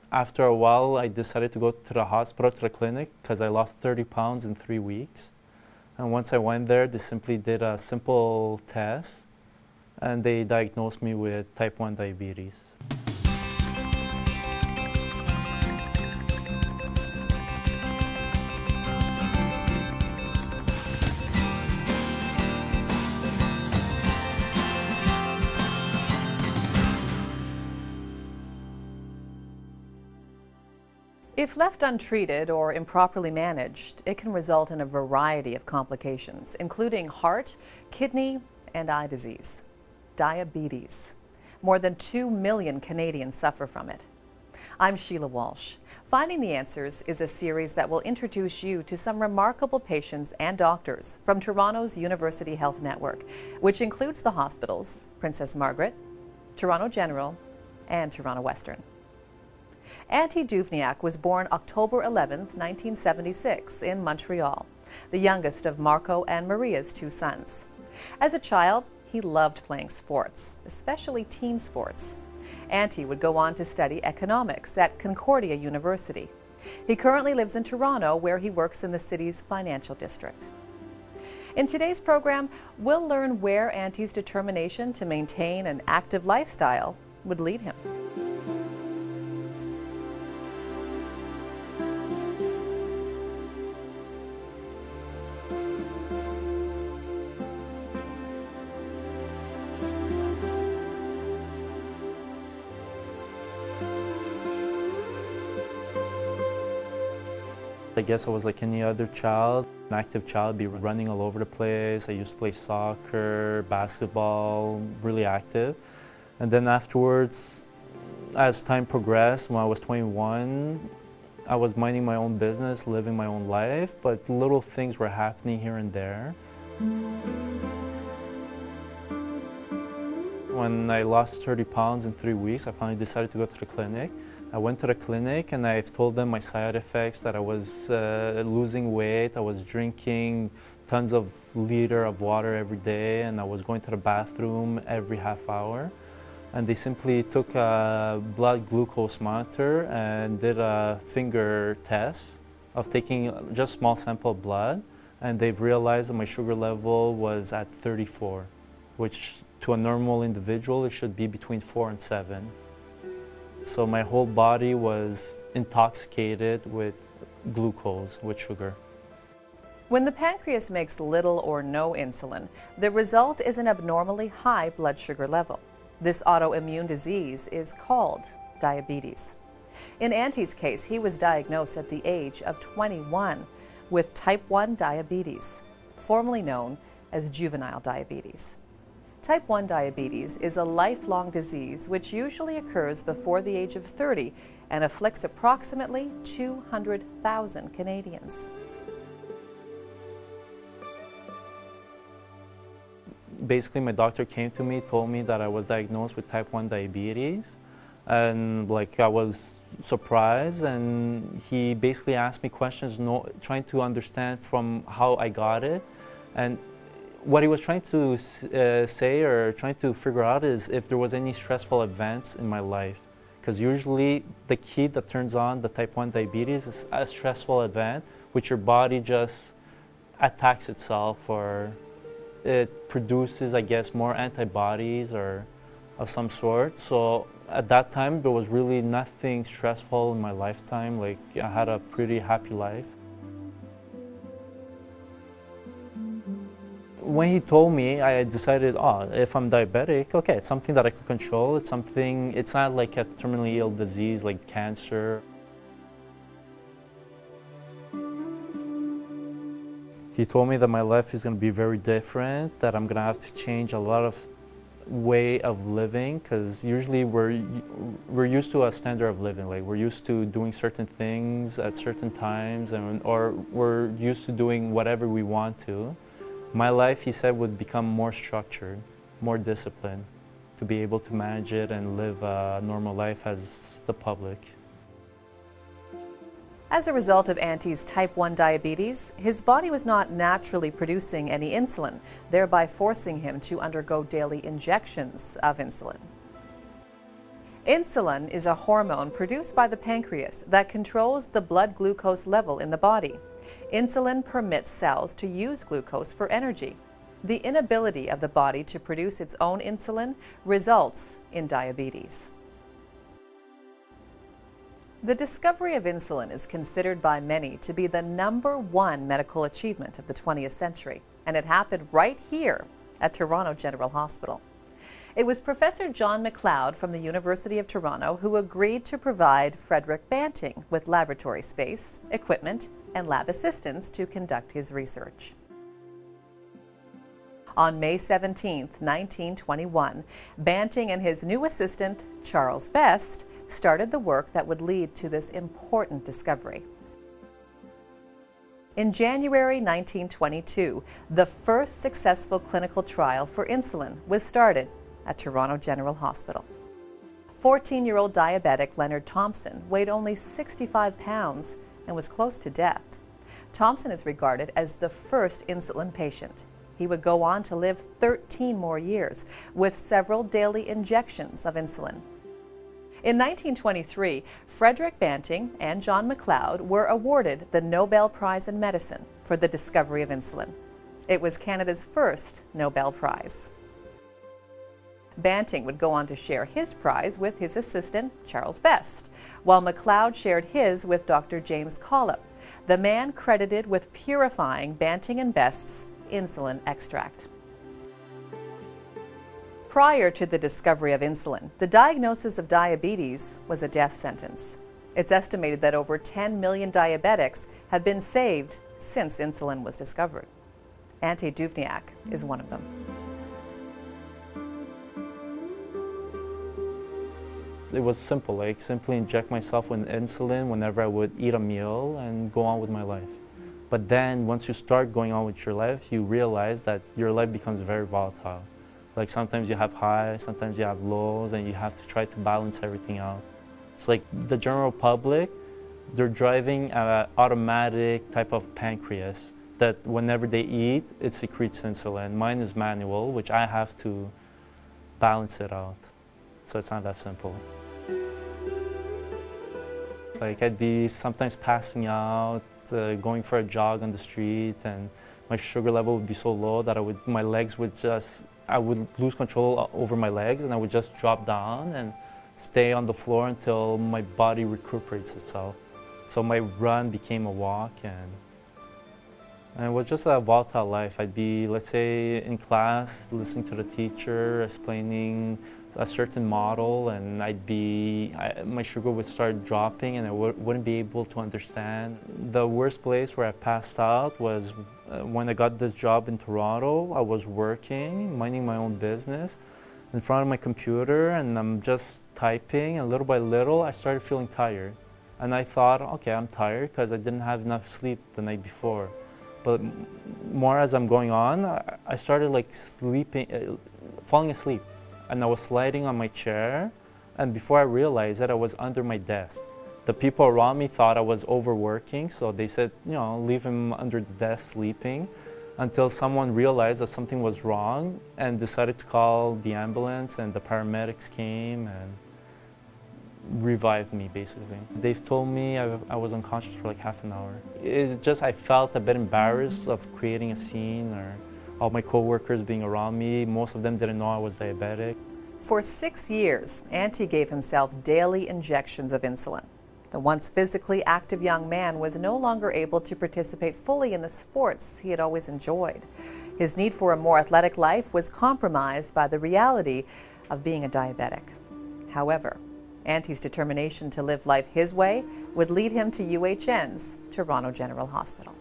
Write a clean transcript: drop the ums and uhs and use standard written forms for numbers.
After a while, I decided to go to the hospital, to the clinic, because I lost 30 pounds in 3 weeks. And once I went there, they simply did a simple test, and they diagnosed me with type 1 diabetes. If left untreated or improperly managed, it can result in a variety of complications, including heart, kidney, and eye disease. Diabetes. More than 2 million Canadians suffer from it. I'm Sheila Walsh. Finding the Answers is a series that will introduce you to some remarkable patients and doctors from Toronto's University Health Network, which includes the hospitals Princess Margaret, Toronto General, and Toronto Western. Auntie Duvniak was born October 11, 1976, in Montreal, the youngest of Marco and Maria's 2 sons. As a child, he loved playing sports, especially team sports. Auntie would go on to study economics at Concordia University. He currently lives in Toronto, where he works in the city's financial district. In today's program, we'll learn where Auntie's determination to maintain an active lifestyle would lead him. I guess I was like any other child, an active child, be running all over the place. I used to play soccer, basketball, really active. And then afterwards, as time progressed, when I was 21, I was minding my own business, living my own life, but little things were happening here and there. When I lost 30 pounds in 3 weeks, I finally decided to go to the clinic. I went to the clinic and I've told them my side effects, that I was losing weight, I was drinking tons of liters of water every day, and I was going to the bathroom every half hour. And they simply took a blood glucose monitor and did a finger test of taking just a small sample of blood, and they've realized that my sugar level was at 34, which to a normal individual it should be between 4 and 7. So my whole body was intoxicated with glucose, with sugar. When the pancreas makes little or no insulin, the result is an abnormally high blood sugar level. This autoimmune disease is called diabetes. In Auntie's case, he was diagnosed at the age of 21 with type 1 diabetes, formerly known as juvenile diabetes. Type 1 diabetes is a lifelong disease which usually occurs before the age of 30 and afflicts approximately 200,000 Canadians. Basically, my doctor came to me, told me that I was diagnosed with type 1 diabetes, and I was surprised, and he basically asked me questions, trying to understand from how I got it. And what he was trying to say or trying to figure out is if there was any stressful events in my life. Because usually the key that turns on the type 1 diabetes is a stressful event, which your body just attacks itself, or it produces, I guess, more antibodies or of some sort. So at that time, there was really nothing stressful in my lifetime. Like, I had a pretty happy life. When he told me, I decided, if I'm diabetic, okay, it's something that I could control. It's not like a terminally ill disease like cancer. He told me that my life is going to be very different, that I'm going to have to change a lot of way of living, because usually we're used to a standard of living. Like, we're used to doing certain things at certain times, or we're used to doing whatever we want to. My life, he said, would become more structured, more disciplined, to be able to manage it and live a normal life as the public. As a result of Auntie's type 1 diabetes, his body was not naturally producing any insulin, thereby forcing him to undergo daily injections of insulin. Insulin is a hormone produced by the pancreas that controls the blood glucose level in the body. Insulin permits cells to use glucose for energy. The inability of the body to produce its own insulin results in diabetes. The discovery of insulin is considered by many to be the #1 medical achievement of the 20th century, and it happened right here at Toronto General Hospital. It was Professor John Macleod from the University of Toronto who agreed to provide Frederick Banting with laboratory space, equipment, and lab assistants to conduct his research. On May 17, 1921, Banting and his new assistant, Charles Best, started the work that would lead to this important discovery. In January 1922, the first successful clinical trial for insulin was started at Toronto General Hospital. 14-year-old diabetic Leonard Thompson weighed only 65 pounds and was close to death. Thompson is regarded as the first insulin patient. He would go on to live 13 more years with several daily injections of insulin. In 1923, Frederick Banting and John Macleod were awarded the Nobel Prize in Medicine for the discovery of insulin. It was Canada's first Nobel Prize. Banting would go on to share his prize with his assistant, Charles Best, while Macleod shared his with Dr. James Collip, the man credited with purifying Banting and Best's insulin extract. Prior to the discovery of insulin, the diagnosis of diabetes was a death sentence. It's estimated that over 10 million diabetics have been saved since insulin was discovered. Ante Duvniak is one of them. It was simple, like simply inject myself with insulin whenever I would eat a meal and go on with my life. But then once you start going on with your life, you realize that your life becomes very volatile. Like sometimes you have highs, sometimes you have lows, and you have to try to balance everything out. It's like the general public, they're driving an automatic type of pancreas that whenever they eat, it secretes insulin. Mine is manual, which I have to balance it out. So it's not that simple. Like I'd be sometimes passing out, going for a jog on the street, and my sugar level would be so low that I would lose control over my legs, and I would just drop down and stay on the floor until my body recuperates itself. So my run became a walk, and it was just a volatile life. I'd be, let's say, in class, listening to the teacher, explaining a certain model, and my sugar would start dropping and I wouldn't be able to understand. The worst place where I passed out was when I got this job in Toronto. I was working, minding my own business, in front of my computer, and I'm just typing, and little by little I started feeling tired. And I thought, okay, I'm tired because I didn't have enough sleep the night before. But more as I'm going on, I started like falling asleep. And I was sliding on my chair, and before I realized it, I was under my desk. The people around me thought I was overworking, so they said, you know, leave him under the desk sleeping, until someone realized that something was wrong and decided to call the ambulance, and the paramedics came and revived me, basically. They've told me I was unconscious for like half an hour. It's just I felt a bit embarrassed of creating a scene, or all my co-workers being around me. Most of them didn't know I was diabetic. For 6 years, Ante gave himself daily injections of insulin. The once physically active young man was no longer able to participate fully in the sports he had always enjoyed. His need for a more athletic life was compromised by the reality of being a diabetic. However, Ante's determination to live life his way would lead him to UHN's Toronto General Hospital.